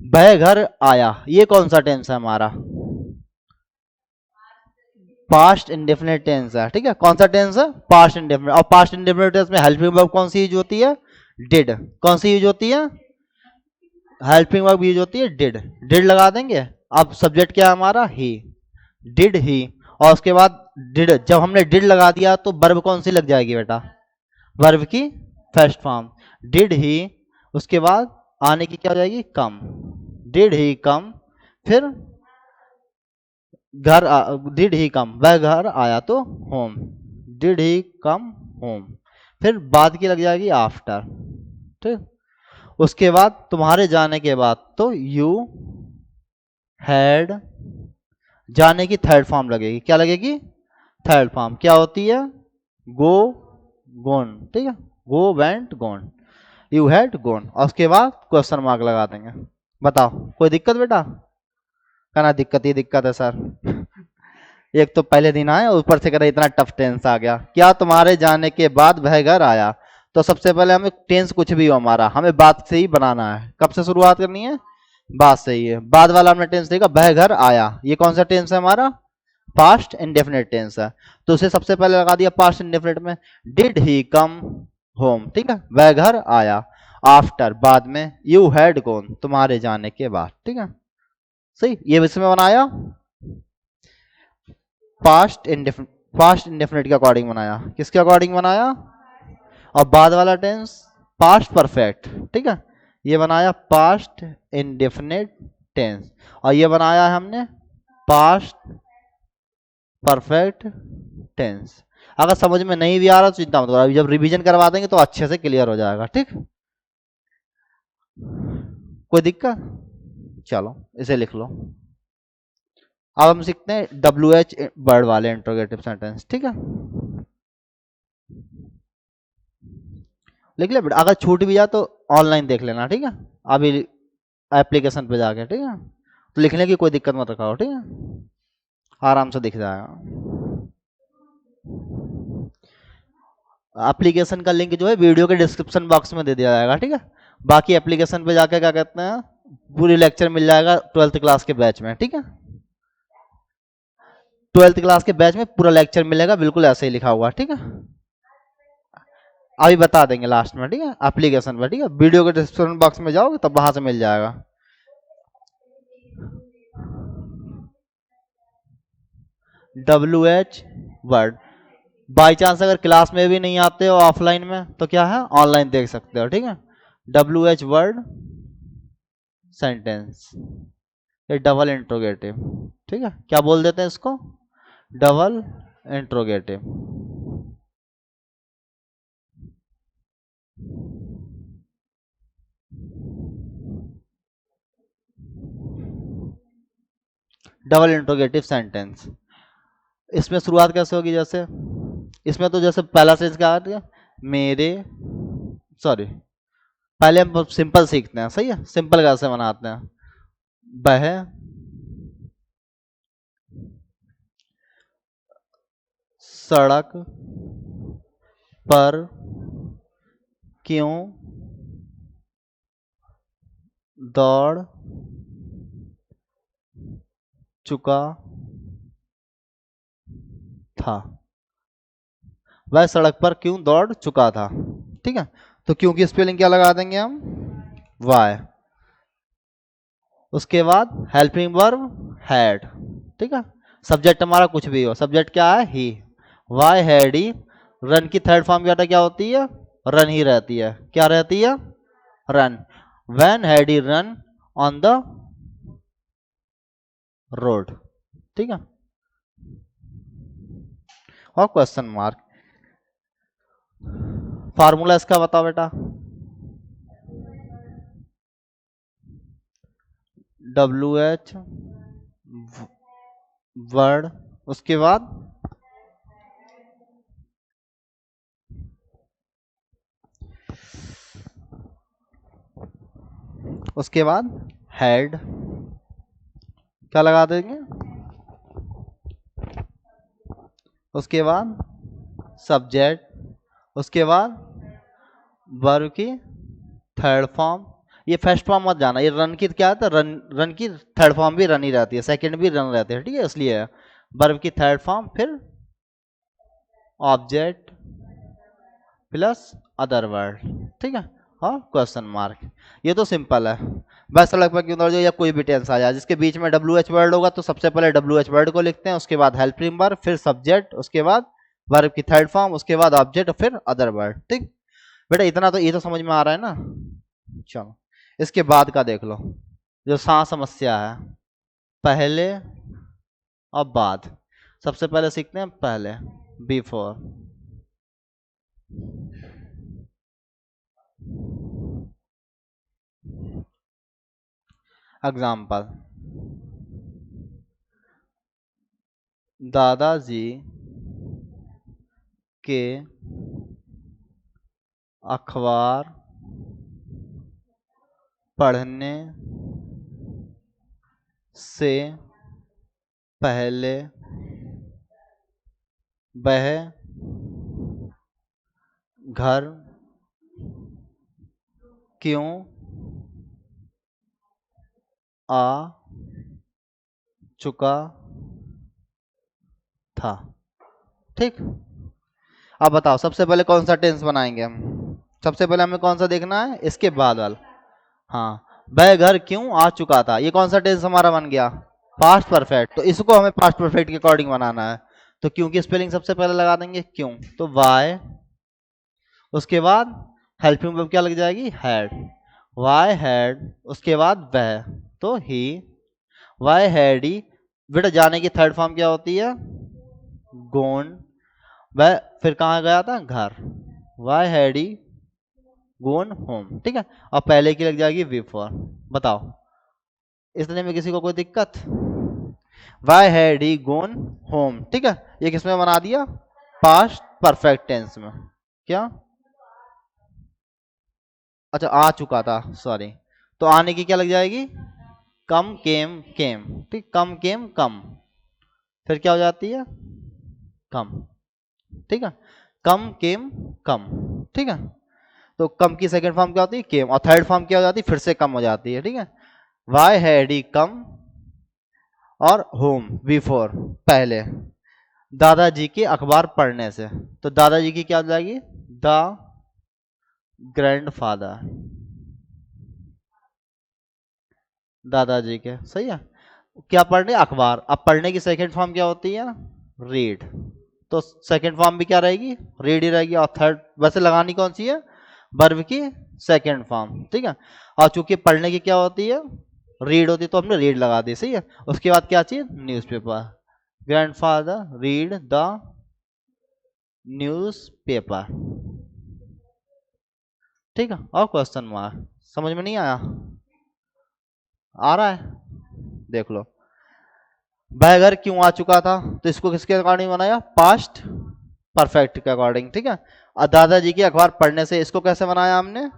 वह घर आया, ये कौन सा टेंस है हमारा? पास्ट इंडेफिनिट टेंस है। ठीक है, कौन सा टेंस है? Past indefinite. और पास्ट इंडेफिनिट टेंस में हेल्पिंग वर्ब कौन सी यूज होती है? डिड। कौन सी यूज होती है? हेल्पिंग वर्ब यूज होती है डिड। डिड लगा देंगे। अब सब्जेक्ट क्या है हमारा? ही। Did he. और उसके बाद डिड, जब हमने डिड लगा दिया तो वर्ब कौन सी लग जाएगी बेटा? वर्ब की फर्स्ट फॉर्म, डिड ही। उसके बाद आने की क्या हो जाएगी? कम। डिड ही कम, फिर घर, डिड ही कम, वह घर आया तो home, did he come home, फिर बाद की लग जाएगी आफ्टर। ठीक, उसके बाद तुम्हारे जाने के बाद तो यू हैड, जाने की थर्ड फॉर्म लगेगी। क्या लगेगी? थर्ड फॉर्म क्या होती है? गो गोन। ठीक है, go went gone, you had gone. और उसके बाद क्वेश्चन मार्क लगा देंगे। बताओ कोई दिक्कत बेटा? कहना दिक्कत ही दिक्कत है सर। एक तो पहले दिन आए, ऊपर से कह इतना टफ टेंस आ गया। क्या तुम्हारे जाने के बाद वह घर आया। तो सबसे पहले हमें टेंस कुछ भी हो हमारा, हमें बात से ही बनाना है। कब से शुरुआत करनी है? बात से ही है। बाद वाला हमने टेंस देखा, वह घर आया, ये कौन सा टेंस है हमारा? पास्ट इंडेफिनिट टेंस है। तो उसे सबसे पहले लगा दिया पास्ट इंडेफिनिट में, डिड ही कम होम। ठीक है, वह घर आया। आफ्टर बाद में, यू हैड गॉन तुम्हारे जाने के बाद। ठीक है, सही, ये इसमें बनाया पास्ट इंडेफिनिट, पास्ट इंडेफिनिट के अकॉर्डिंग बनाया। किसके अकॉर्डिंग बनाया? और बाद वाला टेंस पास्ट परफेक्ट। ठीक है, ये बनाया पास्ट इंडेफिनिट टेंस, और ये बनाया है हमने पास्ट परफेक्ट टेंस। अगर समझ में नहीं भी आ रहा तो चिंता मत करो, अभी जब रिवीजन करवा देंगे तो अच्छे से क्लियर हो जाएगा। ठीक, कोई दिक्कत? चलो इसे लिख लो। अब हम सीखते हैं WH वर्ड वाले इंट्रोगेटिव सेंटेंस। ठीक है, लिख ले बेटा, अगर छूट भी जाए तो ऑनलाइन देख लेना। ठीक है, अभी एप्लीकेशन पे जाके। ठीक है, तो लिखने की कोई दिक्कत मत रखाओ। ठीक है, आराम से दिख जाएगा। एप्लीकेशन का लिंक जो है वीडियो के डिस्क्रिप्शन बॉक्स में दे दिया जाएगा। ठीक है, बाकी एप्लीकेशन पे जाके क्या कहते हैं पूरी लेक्चर मिल जाएगा 12th क्लास के बैच में। ठीक है, 12th क्लास के बैच में पूरा लेक्चर मिलेगा, बिल्कुल ऐसे ही लिखा हुआ। ठीक है, अभी बता देंगे लास्ट में। ठीक है, एप्लीकेशन पर। ठीक है, वीडियो के डिस्क्रिप्शन बॉक्स में जाओगे तब वहां से मिल जाएगा। WH वर्ड, बाई चांस अगर क्लास में भी नहीं आते हो ऑफलाइन में तो क्या है ऑनलाइन देख सकते हो। ठीक है, WH वर्ड सेंटेंस, ये डबल इंट्रोगेटिव। ठीक है, क्या बोल देते हैं इसको? Double interrogative. Double interrogative sentence, इसमें शुरुआत कैसे होगी? जैसे इसमें तो जैसे पहला सेंस क्या है, मेरे, सॉरी पहले हम सिंपल सीखते हैं। सही है, सिंपल कैसे बनाते हैं? वह सड़क पर क्यों दौड़ चुका था। वह सड़क पर क्यों दौड़ चुका था। ठीक है, तो क्यों की स्पेलिंग क्या लगा देंगे हम? वाई। उसके बाद हेल्पिंग वर्ब हैड। ठीक है, सब्जेक्ट हमारा कुछ भी हो, सब्जेक्ट क्या है? ही। वाई हैड ही रन की थर्ड फॉर्म क्या होती है? रन ही रहती है। क्या रहती है? Run. When had he run on the road. ठीक है, और क्वेश्चन मार्क। फार्मूला इसका बताओ बेटा। WH वर्ड, उसके बाद हेड, क्या लगा देंगे? उसके बाद सब्जेक्ट, उसके बाद वर्ब की थर्ड फॉर्म। ये फर्स्ट फॉर्म मत जाना, ये रन की क्या है? रन की थर्ड फॉर्म भी रन ही रहती है, सेकंड भी रन रहते हैं। ठीक है, इसलिए वर्ब की थर्ड फॉर्म, फिर ऑब्जेक्ट प्लस अदर वर्ड। ठीक है, और क्वेश्चन मार्क। ये तो सिंपल है। बस सड़क पर क्यों दौड़ जाओ या कोई भी टेंस आ जाए जिसके बीच में WH वर्ड होगा तो सबसे पहले WH वर्ड को लिखते हैं, उसके बाद हेल्पिंग वर्ब, फिर सब्जेक्ट, उसके बाद वर्ब की थर्ड फॉर्म, उसके बाद ऑब्जेक्ट, फिर अदर वर्ड। ठीक बेटा, इतना तो ये तो समझ में आ रहा है ना। चलो इसके बाद का देख लो, जो समस्या है पहले और बाद। सबसे पहले सीखते हैं पहले, बिफोर। एग्जाम्पल, दादाजी के अखबार पढ़ने से पहले वह घर क्यों आ चुका था। ठीक, अब बताओ सबसे पहले कौन सा टेंस बनाएंगे हम? सबसे पहले हमें कौन सा देखना है? इसके बाद वाला। हाँ, वह घर क्यों आ चुका था, ये कौन सा टेंस हमारा बन गया? Past perfect. तो इसको हमें पास्ट परफेक्ट के अकॉर्डिंग बनाना है, तो क्यों की स्पेलिंग सबसे पहले लगा देंगे क्यों, तो वाई, उसके बाद हेल्पिंग वर्ब क्या लग जाएगी? हैड। वाई हैड, उसके बाद वह, तो ही, वाई हैड ही, बेटा जाने की थर्ड फॉर्म क्या होती है? गोन। वह फिर कहाँ गया था? घर। Why had he gone home, ठीक है। और पहले की लग जाएगी बिफोर। बताओ, इसने में किसी को कोई दिक्कत? Why had he gone home, ठीक है। ये किसमें बना दिया? पास्ट परफेक्ट टेंस में। क्या? अच्छा, आ चुका था, सॉरी। तो आने की क्या लग जाएगी? कम केम केम, ठीक। कम केम कम, फिर क्या हो जाती है? कम, ठीक है। कम केम कम, ठीक है। तो कम की सेकंड फॉर्म क्या होती है? केम। और थर्ड फॉर्म क्या हो जाती है? फिर से कम हो जाती है, ठीक है। वाई हैड ही कम और होम बिफोर, पहले, दादाजी के अखबार पढ़ने से। तो दादाजी की क्या हो जाएगी? द ग्रैंडफादर, दादाजी के, सही है। क्या पढ़ने? अखबार। अब पढ़ने की सेकंड फॉर्म क्या होती है? रीड। तो सेकंड फॉर्म भी क्या रहेगी? रीड ही रहेगी। और थर्ड वैसे लगानी कौन सी है? वर्ब की सेकंड फॉर्म, ठीक है। और चूंकि पढ़ने की क्या होती है? रीड होती, तो हमने रीड लगा दी, सही है। उसके बाद क्या चीज? Newspaper. Grandfather read the newspaper, ठीक है। और क्वेश्चन मार्क समझ में नहीं आया? आ रहा है? देख लो। वह घर क्यों आ चुका था, तो इसको किसके अकॉर्डिंग बनाया? पास्ट परफेक्ट के अकॉर्डिंग, ठीक है। और दादाजी की अखबार पढ़ने से, इसको कैसे बनाया हमने?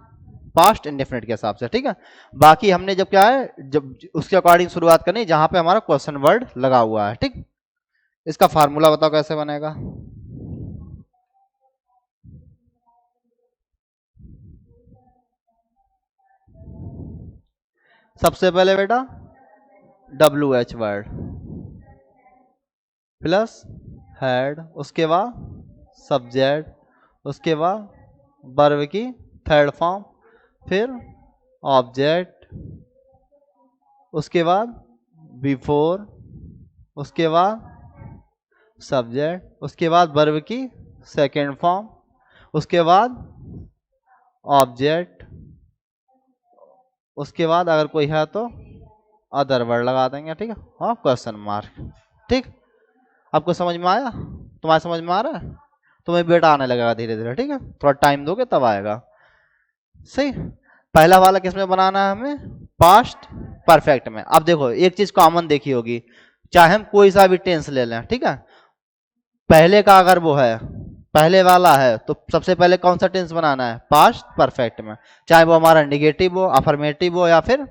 पास्ट इंडेफिनिट के हिसाब से, ठीक है। बाकी हमने जब क्या है, जब उसके अकॉर्डिंग शुरुआत करनी जहां पे हमारा क्वेश्चन वर्ड लगा हुआ है, ठीक। इसका फार्मूला बताओ कैसे बनेगा? सबसे पहले बेटा WH वर्ड प्लस हेड, उसके बाद सब्जेक्ट, उसके बाद वर्ब की थर्ड फॉर्म, फिर ऑब्जेक्ट, उसके बाद बिफोर, उसके बाद सब्जेक्ट, उसके बाद वर्ब की सेकेंड फॉर्म, उसके बाद ऑब्जेक्ट, उसके बाद अगर कोई है तो अदर वर्ड लगा देंगे, ठीक है। और क्वेश्चन मार्क, ठीक। आपको समझ में आया? तुम्हारे समझ में आ रहा है? तुम्हें बेटा आने लगेगा धीरे धीरे, ठीक है। थोड़ा टाइम दोगे तब आएगा, सही। पहला वाला किसमें बनाना है हमें? पास्ट परफेक्ट में। अब देखो एक चीज कॉमन देखी होगी, चाहे हम कोई सा भी टेंस ले लें, ठीक है। पहले का अगर वो है, पहले वाला है, तो सबसे पहले कौन सा टेंस बनाना है? पास्ट परफेक्ट में। चाहे वो हमारा निगेटिव हो, अफर्मेटिव हो, या फिर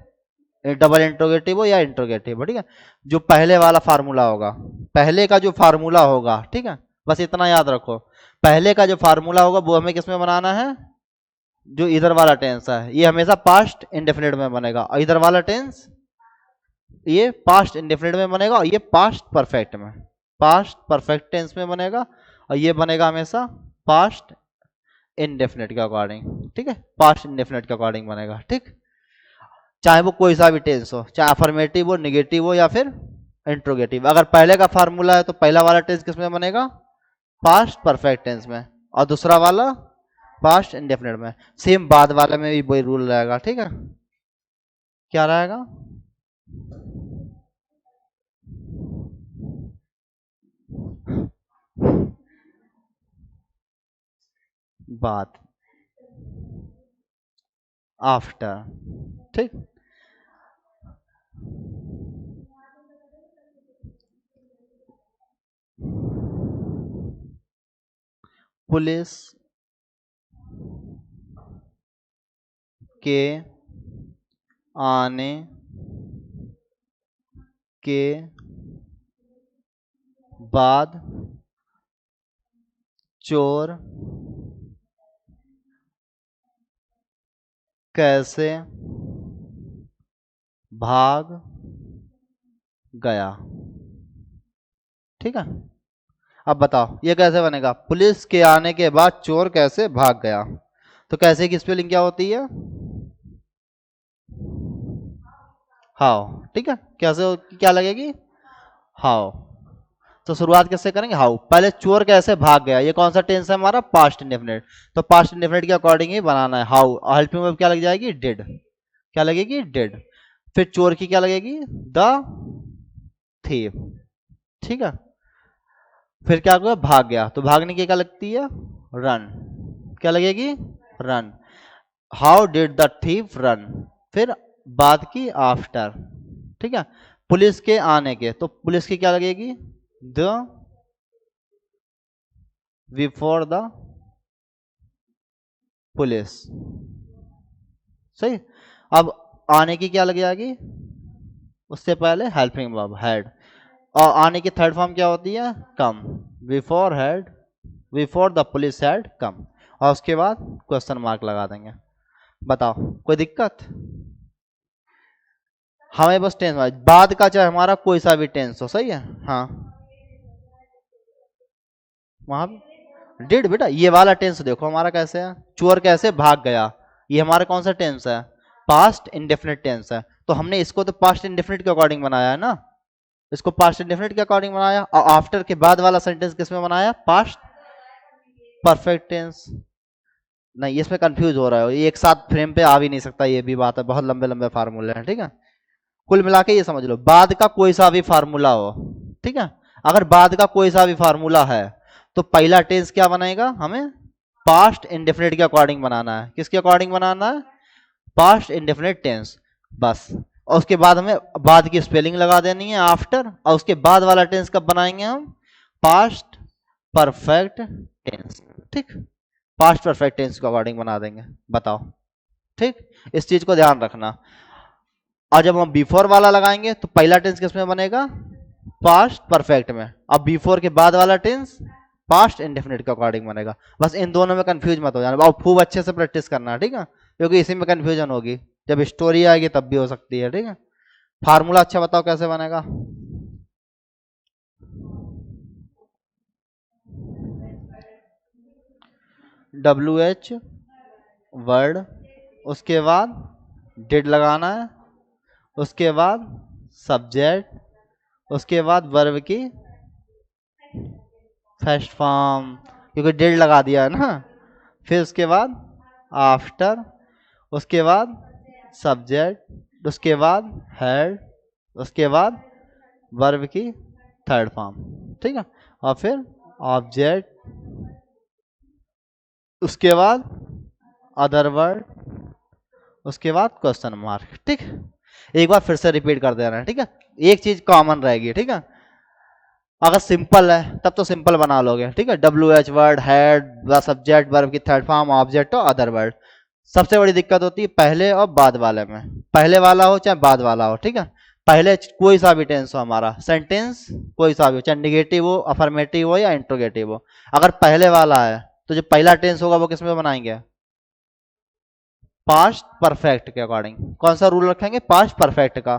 डबल इंट्रोगेटिव हो या इंट्रोगेटिव हो, ठीक है। जो पहले वाला फार्मूला होगा, पहले का जो फार्मूला होगा, ठीक है, बस इतना याद रखो। पहले का जो फार्मूला होगा वो हमें किसमें बनाना है? जो इधर वाला टेंस है ये हमेशा पास्ट इंडेफिनिट में बनेगा, और इधर वाला टेंस ये पास्ट इंडेफिनिट में बनेगा, और ये पास्ट परफेक्ट में, पास्ट परफेक्ट टेंस में बनेगा। और ये बनेगा हमेशा पास्ट इंडेफिनिट के अकॉर्डिंग, ठीक है। पास्ट इंडेफिनिट के अकॉर्डिंग बनेगा, ठीक। चाहे वो कोई सा भी टेंस हो, चाहे अफर्मेटिव हो, निगेटिव हो, या फिर इंट्रोगेटिव। अगर पहले का फार्मूला है तो पहला वाला टेंस किसमें बनेगा? पास्ट परफेक्ट टेंस में। और दूसरा वाला पास्ट इंडेफिनिट में। सेम बाद वाले में भी वही रूल रहेगा, ठीक है। क्या रहेगा? बाद, आफ्टर, ठीक। पुलिस के आने के बाद चोर कैसे भाग गया, ठीक है। अब बताओ ये कैसे बनेगा? पुलिस के आने के बाद चोर कैसे भाग गया। तो कैसे की स्पेलिंग क्या होती है? हाउ, ठीक है। कैसे क्या लगेगी? हाउ। तो शुरुआत कैसे करेंगे? हाउ। पहले चोर कैसे भाग गया, ये कौन सा टेंस है हमारा? Past indefinite. तो पास्ट इंडेफिनिट के अकॉर्डिंग ही बनाना है हाउ। हेल्पिंग वर्ब क्या लग जाएगी? डिड। क्या लगेगी, डिड। फिर चोर की क्या लगेगी, द थीफ, ठीक है। फिर क्या हुआ, भाग गया, तो भागने की क्या लगती है, रन, क्या लगेगी, run. How did the thief run, फिर बाद की आफ्टर, ठीक है। पुलिस के आने के, तो पुलिस की क्या लगेगी, द बिफोर द पुलिस, सही। अब आने की क्या लग जाएगी, उससे पहले हेल्पिंग वर्ब हैड, और आने की थर्ड फॉर्म क्या होती है, come, before had, before the police had come, और उसके बाद क्वेश्चन मार्क लगा देंगे। बताओ कोई दिक्कत, हमें बस टेंस बाद का चाहे हमारा कोई सा भी टेंस हो, सही है। हाँ वहां डिड बेटा, ये वाला टेंस देखो हमारा कैसे है, चोर कैसे भाग गया, ये हमारा कौन सा टेंस है, पास्ट इंडेफिनिट टेंस है। तो हमने इसको तो पास्ट इंडेफिनिट के अकॉर्डिंग बनाया है ना, इसको पास्ट इंडेफिनिट के अकॉर्डिंग बनाया, और आफ्टर के बाद वाला सेंटेंस किसमें बनाया, पास्ट परफेक्ट टेंस। नहीं इसमें कंफ्यूज हो रहा है, ये एक साथ फ्रेम पे आ भी नहीं सकता, ये भी बात है, बहुत लंबे लंबे फार्मूले हैं, ठीक है। कुल मिला के ये समझ लो, बाद का कोई सा भी फार्मूला हो, ठीक है, अगर बाद का कोई सा भी फार्मूला है तो पहला टेंस क्या बनेगा, हमें पास्ट इंडेफिनिट के अकॉर्डिंग बनाना है, किसके अकॉर्डिंग बनाना है, पास्ट इंडेफिनिट टेंस, बस। और उसके बाद हमें बाद की स्पेलिंग लगा देनी है आफ्टर, और उसके बाद वाला टेंस कब बनाएंगे हम, पास्ट परफेक्ट टेंस, ठीक, पास्ट परफेक्ट टेंस के अकॉर्डिंग बना देंगे। बताओ, ठीक, इस चीज को ध्यान रखना। और जब हम बिफोर वाला लगाएंगे तो पहला टेंस किसमें बनेगा, पास्ट परफेक्ट में, अब बिफोर के बाद वाला टेंस पास्ट इंडेफिनिट के अकॉर्डिंग बनेगा। बस इन दोनों में कंफ्यूज मत हो जाना, और खूब अच्छे से प्रैक्टिस करना, ठीक है, क्योंकि इसी में कंफ्यूजन होगी, जब स्टोरी आएगी तब भी हो सकती है, ठीक है। फार्मूला अच्छा बताओ कैसे बनेगा, WH वर्ड, उसके बाद डिड लगाना है, उसके बाद सब्जेक्ट, उसके बाद वर्ब की फर्स्ट फॉर्म, क्योंकि डिड लगा दिया है ना, फिर उसके बाद आफ्टर, उसके बाद सब्जेक्ट, उसके बाद हेड, उसके बाद वर्ब की थर्ड फॉर्म, ठीक है, और फिर ऑब्जेक्ट, उसके बाद अदर वर्ड, उसके बाद क्वेश्चन मार्क, ठीक। एक बार फिर से रिपीट कर देना है, ठीक है, एक चीज कॉमन रहेगी, ठीक है। अगर सिंपल है तब तो सिंपल बना लोगे, ठीक है, WH word, head, subject, verb की थर्ड फॉर्म, ऑब्जेक्ट और अदर वर्ड। सबसे बड़ी दिक्कत होती है पहले और बाद वाले में, पहले वाला हो चाहे बाद वाला हो, ठीक है। पहले कोई सा भी टेंस हो हमारा, सेंटेंस कोई सा भी हो, चाहे निगेटिव हो, अफर्मेटिव हो या इंट्रोगेटिव हो, अगर पहले वाला है तो जो पहला टेंस होगा वो किसमें बनाएंगे, पास्ट परफेक्ट के अकॉर्डिंग। कौन सा रूल रखेंगे, पास्ट परफेक्ट का।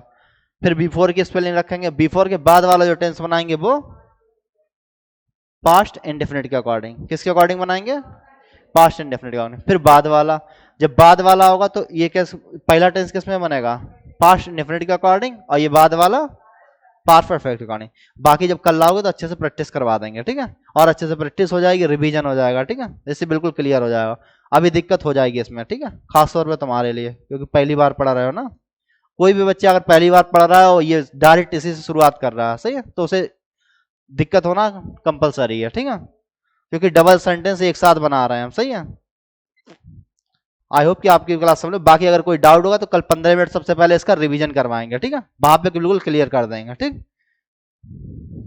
फिर बिफोर की स्पेलिंग रखेंगे, बिफोर के बाद वाला जो टेंस बनाएंगे वो पास्ट इंडेफिनिट के अकॉर्डिंग, किसके अकॉर्डिंग बनाएंगे, पास्ट इंडेफिनिट के अकॉर्डिंग। फिर बाद वाला, जब बाद वाला होगा तो ये कैसे, पहला टेंस किस में बनेगा, पास्ट इंडेफिनिट के अकॉर्डिंग, और ये बाद वाला पास्ट परफेक्ट के अकॉर्डिंग। बाकी जब कल लाओगे तो अच्छे से प्रैक्टिस करवा देंगे, ठीक है, और अच्छे से प्रैक्टिस हो जाएगी, रिवीजन हो जाएगा, ठीक है, इससे बिल्कुल क्लियर हो जाएगा। अभी दिक्कत हो जाएगी इसमें, ठीक है, खास तौर पे तुम्हारे लिए, क्योंकि पहली बार पढ़ा रहे हो ना। कोई भी बच्चा अगर पहली बार पढ़ रहा है और ये डायरेक्ट इसी से शुरुआत कर रहा है, सही है, तो उसे दिक्कत होना कंपलसरी है, ठीक है, क्योंकि डबल सेंटेंस एक साथ बना रहे हैं हम, सही है। आई होप कि आपकी क्लास समझ लो। बाकी अगर कोई डाउट होगा तो कल 15 मिनट सबसे पहले इसका रिवीजन करवाएंगे, ठीक है, वहां पे बिल्कुल क्लियर कर देंगे, ठीक।